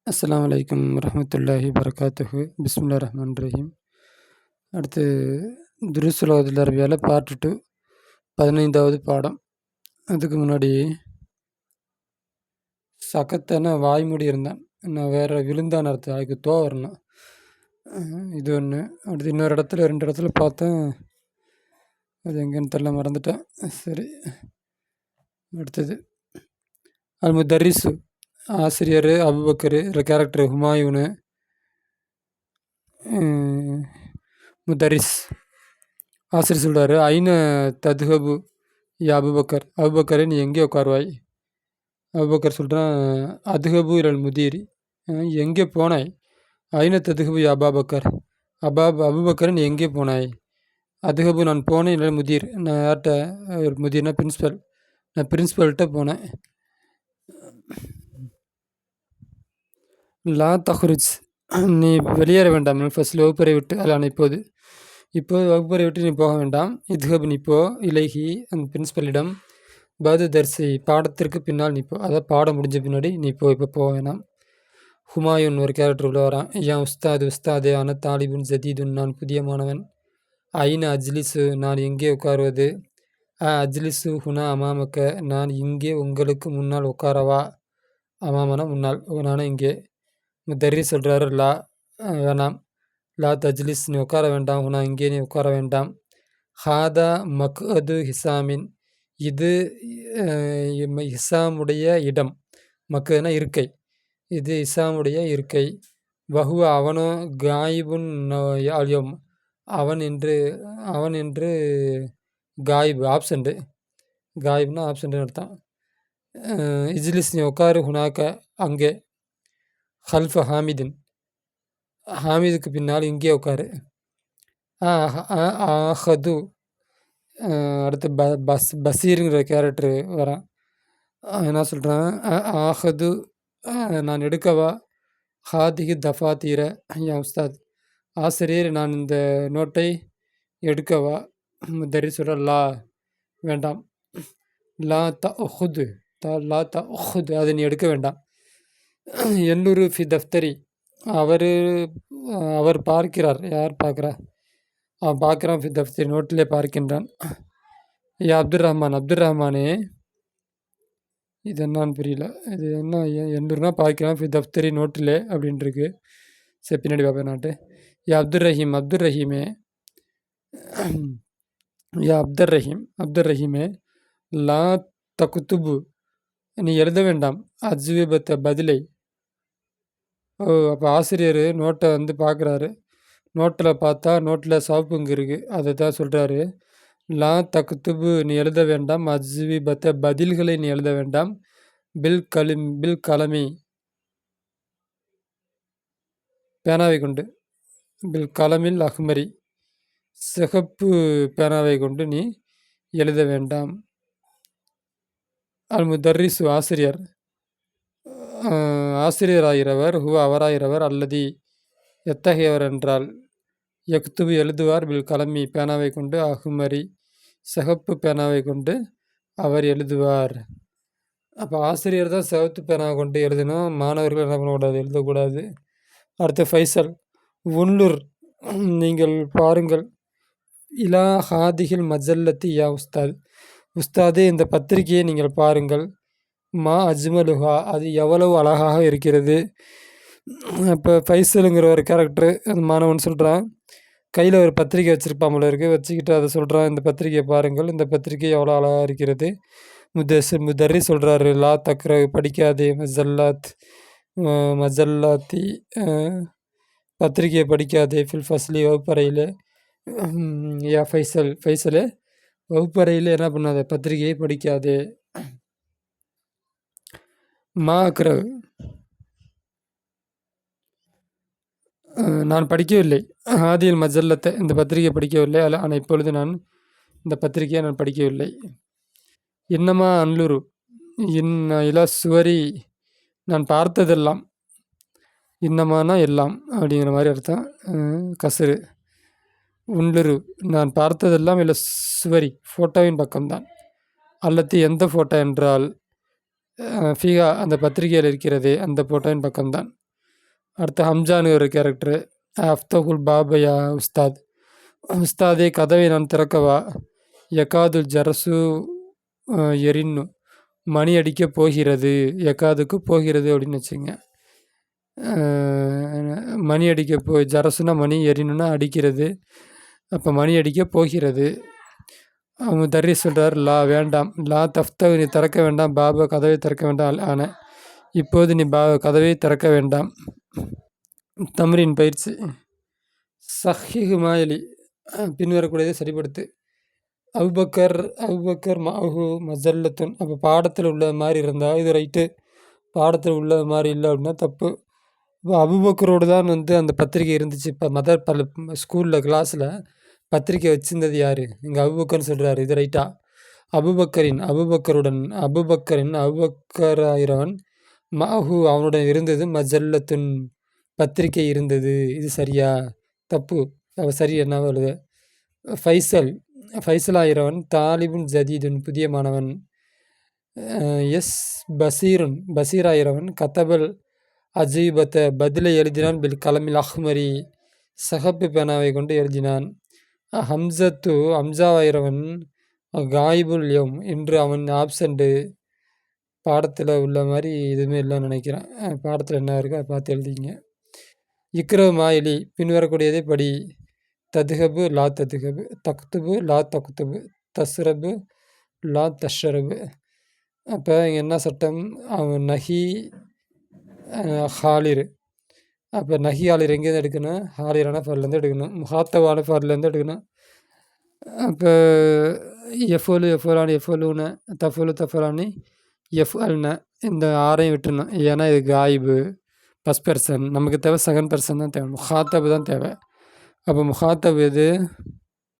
அஸ்ஸலாமு அலைக்கும் வரஹ்மத்துல்லாஹி வரகாத்துஹு. பிஸ்மில்லாஹிர் ரஹ்மானிர் ரஹீம். அடுத்து துருஸுல் ஓதுல் அரபியால பார்ட் 2 15வது பாடம். அதுக்கு முன்னாடி சகத்தன வாய்மூடி இருந்தான். நான் வேறு விழுந்தான்னு அர்த்தம். அதுக்கு தோ வரணும். இது ஒன்று. அடுத்து இன்னொரு இடத்துல 2 இடத்துல பார்த்தேன். அது எங்கேன்னு தெரியல, மறந்துட்டேன். சரி, அடுத்தது அல் முதர்ரிஸு ஆசிரியர், அபுபக்கர் கேரக்டர் ஹுமாயூனு, முதரிஸ் ஆசிரியர் சொல்கிறாரு, ஐன ததுஹபு யா அபுபக்கர், அபுபக்கரை நீ எங்கே உட்காருவாய்? அபுபக்கர் சொல்கிறான், அதுஹபு இலல் முதீரி, எங்கே போனாய்? ஐன ததுஹபு யா அபாபக்கர், அபுபக்கரை நீ எங்கே போனாய்? அதுஹபு நான் போனேன், இல்லை முதீர், நான் யார்கிட்ட? முதீர்னா பிரின்ஸிபல், நான் பிரின்ஸிபல்கிட்ட போனேன். லா தஹ்ருஜ், நீ வெளியேற வேண்டாம், ஃபஸ்ட்டில் வகுப்பறை விட்டு அல்லான இப்போது வகுப்பறை விட்டு நீ போக வேண்டாம். இதுஹப் நீ போ, இலகி அந்த பிரின்ஸிபலிடம், பது தர்சி பாடத்திற்கு பின்னால் நீ போ, அதாவது பாடம் முடிஞ்ச பின்னாடி நீ போ, இப்போ போக வேணாம். ஹுமாயூன் ஒரு கேரக்டர் உள்ள வரான். ஏன் உஸ்தாதே ஆன தாலிபுன் ஜதீதுன், நான் புதிய மாணவன். ஐன அஜ்லிஸு, நான் எங்கே உட்காருவது? அஜ்லிஸு ஹுனா அமாமக்க, நான் இங்கே உங்களுக்கு முன்னால் உட்காரவா? அமாமனா முன்னால், நானும் இங்கே. முதர்ரி சொல்கிறாரு, லா வேணாம். லா தஜ்லிஸ், நீ உட்கார வேண்டாம். ஹுனா இங்கே நீ உட்கார வேண்டாம். ஹாதா மக்அது ஹிசாமின், இது ஹிசாமுடைய இடம். மக்குனா இருக்கை, இது ஹிசாமுடைய இருக்கை. வஹுவ அவனோ காயிபுன் அல்யோம், அவன் என்று காயிப் ஆப்சண்ட்டு, காயிப்னா ஆப்சண்ட்டுன்னு அர்த்தம். இஜ்லிஸ் நீ உட்காரு, ஹுனாக்க அங்கே. ஹல்ஃப ஹாமிதின், ஹாமிதுக்கு பின்னால் இங்கே உட்காரு. ஆஹது, அடுத்து பசீருங்கிற கேரக்டர் வரான். என்ன சொல்கிறான்? ஆஹது, நான் எடுக்கவா? ஹாதிகி தஃபாத்தீர யா உஸ்தாத், ஆசிரியர் நான் இந்த நோட்டை எடுக்கவா? முதரி சொல்கிற, லா வேண்டாம். லா தஹுது, லா தஹுது, அதை நீ எடுக்க வேண்டாம். எல்லூரு ஃபி தஃப்தரி, அவர் பார்க்கிறார். யார் பார்க்குறா? அவன் பார்க்குறான். ஃபி தஃப்தரி, நோட்டிலே பார்க்கின்றான். யா அப்துல் ரஹ்மானே, இது என்னான்னு புரியல. இது என்ன? எல்லூர்னா பார்க்கிறான், ஃபி தஃப்தரி நோட்டிலே அப்படின்ட்டுருக்கு. சரி, பின்னாடி பார்ப்பேன் நாட்டு. யா அப்துல் ரஹீமே, யா அப்துல் ரஹீமே, லா தகுத்துபு, நீ எழுத வேண்டாம். அஜ்விபத்தை, பதிலை. அப்போ ஆசிரியர் நோட்டை பார்க்குறாரு. நோட்டில் பார்த்தா நோட்டில் சவப்புங்க இருக்குது. அதை தான் சொல்கிறாரு, லா தகுத்துபு, நீ எழுத வேண்டாம். அஜ்விபத்தை, பதில்களை நீ எழுத வேண்டாம். பில் கலமி, பேனாவை கொண்டு. பில் கலமில் அஹ்மரி, சிகப்பு பேனாவை கொண்டு நீ எழுத வேண்டாம். அல் முதர்ரிசு, ஆசிரியராகிறவர், அவராகிறவர், அல்லதி எத்தகையவர் என்றால், யக்துபு எழுதுவார், பில் கலமி பேனாவை கொண்டு, அஹ்மரி சிகப்பு பேனாவை கொண்டு அவர் எழுதுவார். அப்போ ஆசிரியர் தான் சிவப்பு பேனாவை கொண்டு எழுதணும், மாணவர்கள் என்ன பண்ணக்கூடாது? எழுதக்கூடாது. அடுத்து ஃபைசல், உள்ளூர், நீங்கள் பாருங்கள். இலா ஹாதிகில் மஜல்லத்தி யா உஸ்தாதே, இந்த பத்திரிகையை நீங்கள் பாருங்கள். மா அஜ்மலுஹா, அது எவ்வளவு அழகாக இருக்கிறது. இப்போ ஃபைசலுங்கிற ஒரு கேரக்டர், அந்த மாணவன் சொல்கிறான், கையில் ஒரு பத்திரிக்கை வச்சுருப்பான் போல இருக்குது. வச்சுக்கிட்டு அதை சொல்கிறான், இந்த பத்திரிகையை பாருங்கள், இந்த பத்திரிகை எவ்வளோ அழகாக இருக்கிறது. முதர்ரி சொல்கிறாரு, லா தக்ர, படிக்காதே. மஜல்லாத்தி, பத்திரிகையை படிக்காதே. ஃபில் ஃபஸ்லி, வகுப்பறையில். யா ஃபைசலே, வகுப்பறையில் என்ன பண்ணாத? பத்திரிகையை படிக்காதே. மா அக்ர, நான் படிக்கவில்லை. ஆதியில் மஜல்லத்தை, இந்த பத்திரிகையை படிக்கவில்லை. ஆனால் இப்பொழுது நான் இந்த பத்திரிகையை நான் படிக்கவில்லை. இன்னமா அன்லுரு இலா சுவரி, நான் பார்த்ததெல்லாம். இன்னமானா எல்லாம் அப்படிங்கிற மாதிரி அர்த்தம். கசுரு. உன்லுரு, நான் பார்த்ததெல்லாம் இல்லை சுவரி, ஃபோட்டோவின் பக்கம்தான். அல்லது எந்த ஃபோட்டோ என்றால், ஃபீகா, அந்த பத்திரிகையில் இருக்கிறதே அந்த ஃபோட்டோவின் பக்கம்தான். அடுத்து ஹம்ஜான்னு ஒரு கேரக்டரு. அஃப்தகுல் பாபயா உஸ்தாத். உஸ்தாதே கதவை நான் திறக்கவா. யகாதுல் ஜரசு எரின்னு. மணி அடிக்கப் போகிறது. யகாதுக்கு போகிறது அப்படின்னு வச்சுங்க. மணி அடிக்க ஜரசுனா மணி, எரினுன்னா அடிக்கிறது. அப்போ மணி அடிக்க போகிறது. தர்ரி சொல்கிறார், லா வேண்டாம். லா தஃப்தகு நீ திறக்க வேண்டாம். பாபா கதவை திறக்க வேண்டாம். ஆன இப்போது நீ கதவை திறக்க வேண்டாம். தம்ரின் பயிற்சி. சஹிஹு மாயலி பின்வரக்கூடியதை சரிப்படுத்து. அபுபக்கர் மாஹு மசல்லத்துன். அப்போ பாடத்தில் உள்ள மாதிரி இருந்தால் இது ரைட்டு, பாடத்தில் உள்ள மாதிரி இல்லை அப்படின்னா தப்பு. இப்போ அபுபக்கரோடு தான் அந்த பத்திரிக்கை இருந்துச்சு. இப்போ ஸ்கூலில் கிளாஸில் பத்திரிக்கை வச்சிருந்தது யார்? இங்கே அபுபக்கர்னு சொல்கிறாரு, இது ரைட்டா? அபுபக்கரின் அபுபக்கராயிரவன் மாஹு அவனுடன் இருந்தது மஜல்லத்துன் பத்திரிக்கை இருந்தது. இது சரியா தப்பு? சரி என்ன வருது? ஃபைசலாயிரவன் தாலிபுன் ஜதீதுன் புதிய மாணவன். எஸ் பசீராயிரவன் கத்தபல் அஜீபத்தை பதிலை எழுதினான். பில் கலமில் அஹ்மரி சகப்பு பேனாவை கொண்டு எழுதினான். ஹம்சாவாயிரவன் காயிபுல் யோம் என்று அவன் ஆப்சண்ட்டு. பாடத்தில் உள்ள மாதிரி எதுவுமே இல்லைன்னு நினைக்கிறேன். பாடத்தில் என்ன இருக்கோ அதை பார்த்து எழுதிங்க. இக்ரவ் மாயிலி பின்வரக்கூடியதை படி. ததுகபு லா ததுகபு, தக்துபு லா தக்துபு, தஸ்ரபு லா தஷ்ரபு. அப்போ இங்கே என்ன சட்டம்? அவன் நஹி ஹாலிர். அப்போ நஹி ஹாலிர் எங்கேருந்து எடுக்கணும்? ஹாலிரான ஃபார்லேருந்து எடுக்கணும். முஹாத்தவான ஃபார்லேருந்து எடுக்கணும். அப்போ எஃபோலுன தஃபோலானி எஃப்அல்ன இந்த ஆரையும் விட்டுணும். ஏன்னா இது காயிபு ஃபஸ்ட் பர்சன். நமக்கு தேவை செகண்ட் பர்சன் தான் தேவை, முஹாத்தபு தான் தேவை. அப்போ முஹாத்தபு எது?